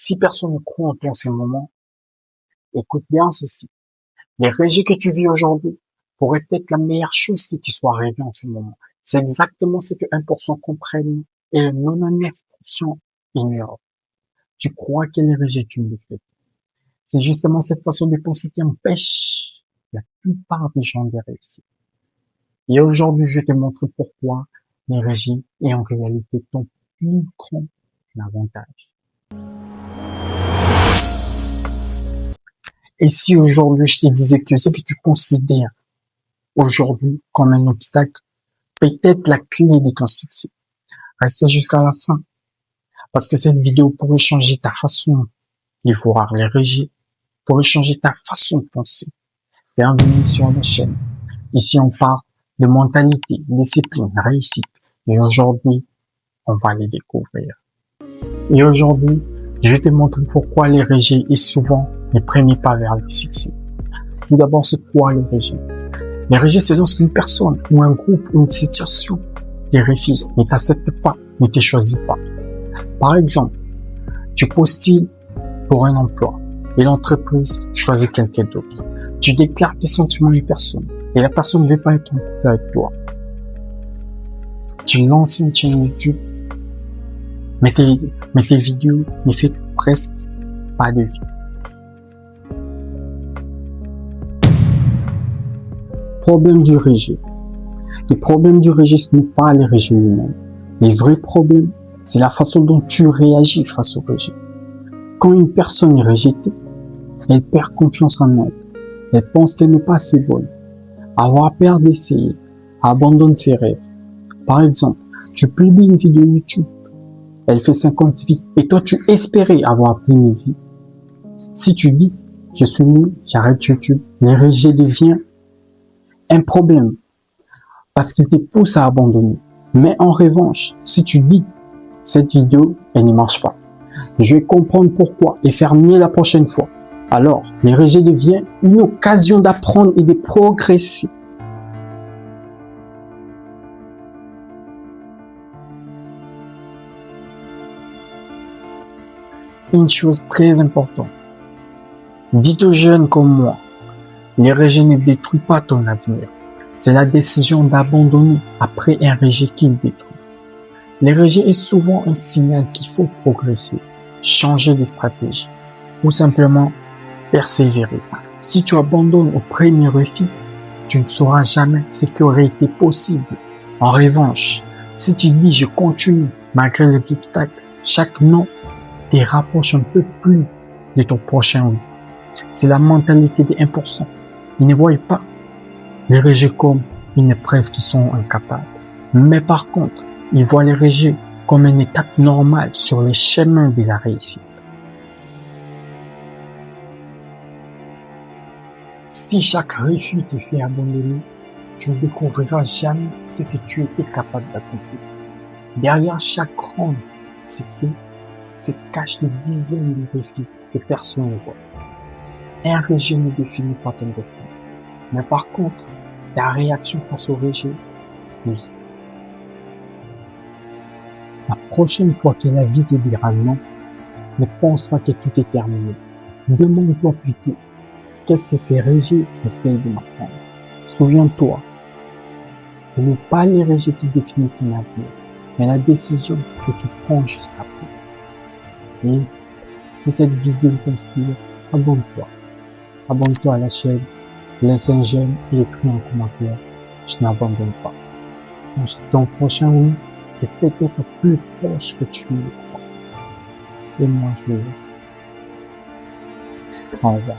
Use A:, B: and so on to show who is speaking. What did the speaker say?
A: Si personne ne croit en toi en ces moments, écoute bien ceci. Les régies que tu vis aujourd'hui pourraient être la meilleure chose qui te soit arrivée en ce moment. C'est exactement ce que 1% comprennent et le 99% ignorent. Tu crois que les régies tu le fais. C'est justement cette façon de penser qui empêche la plupart des gens de réussir. Et aujourd'hui, je vais te montrer pourquoi les régies est en réalité ton plus grand avantage. Et si aujourd'hui je te disais que ce que tu considères aujourd'hui comme un obstacle peut être la clé de ton succès, reste jusqu'à la fin, parce que cette vidéo pourrait changer ta façon de voir les régies, pourrait changer ta façon de penser. Bienvenue sur la chaîne. Ici on parle de mentalité, discipline, réussite, et aujourd'hui on va les découvrir. Et aujourd'hui, je vais te montrer pourquoi les régies est souvent les premiers pas vers le succès. Tout d'abord, c'est quoi les régies? Les régies, c'est lorsqu'une personne ou un groupe ou une situation les refuse, ne t'accepte pas, ne te choisit pas. Par exemple, tu postules pour un emploi et l'entreprise choisit quelqu'un d'autre. Tu déclares tes sentiments à une personne et la personne ne veut pas être en couple avec toi. Tu lances une chaîne YouTube, mais tes vidéos ne font presque pas de vues. Problème du rejet. Le problème du rejet, ce n'est pas les rejets eux-mêmes. Les vrais problèmes, c'est la façon dont tu réagis face au rejet. Quand une personne est rejetée, elle perd confiance en elle. Elle pense qu'elle n'est pas assez bonne. Avoir peur d'essayer, abandonne ses rêves. Par exemple, tu publies une vidéo YouTube, elle fait 50 vues, et toi tu espérais avoir 10 000 vues. Si tu dis, je suis nul, j'arrête YouTube, le rejet devient un problème, parce qu'il te pousse à abandonner. Mais en revanche, si tu dis, cette vidéo, elle ne marche pas, je vais comprendre pourquoi et faire mieux la prochaine fois. Alors, le rejet devient une occasion d'apprendre et de progresser. Une chose très importante. Dites aux jeunes comme moi, les rejets ne détruisent pas ton avenir. C'est la décision d'abandonner après un rejet qui le détruit. Les rejets est souvent un signal qu'il faut progresser, changer de stratégie ou simplement persévérer. Si tu abandonnes au premier refus, tu ne sauras jamais ce qui aurait été possible. En revanche, si tu dis je continue malgré les obstacles, chaque non te rapproche un peu plus de ton prochain oui. C'est la mentalité des 1%. Ils ne voient pas les rejets comme une épreuve qu'ils sont incapables. Mais par contre, ils voient les rejets comme une étape normale sur le chemin de la réussite. Si chaque refus te fait abandonner, tu ne découvriras jamais ce que tu étais capable d'accomplir. Derrière chaque grand succès se cachent des dizaines de refus que personne ne voit. Un rejet ne définit pas ton destin. Mais par contre, ta réaction face au rejet, oui. La prochaine fois que la vie te dira non, ne pense pas que tout est terminé. Demande-toi plutôt, qu'est-ce que ces rejets essayent de m'apprendre? Souviens-toi, ce n'est pas les rejets qui définissent ton avenir, mais la décision que tu prends juste après. Et si cette vidéo t'inspire, abonne-toi. Abonne-toi à la chaîne, laisse un j'aime et écris en commentaire, je n'abandonne pas. Ton prochain oui est peut-être plus proche que tu le crois. Et moi je le laisse. Au revoir.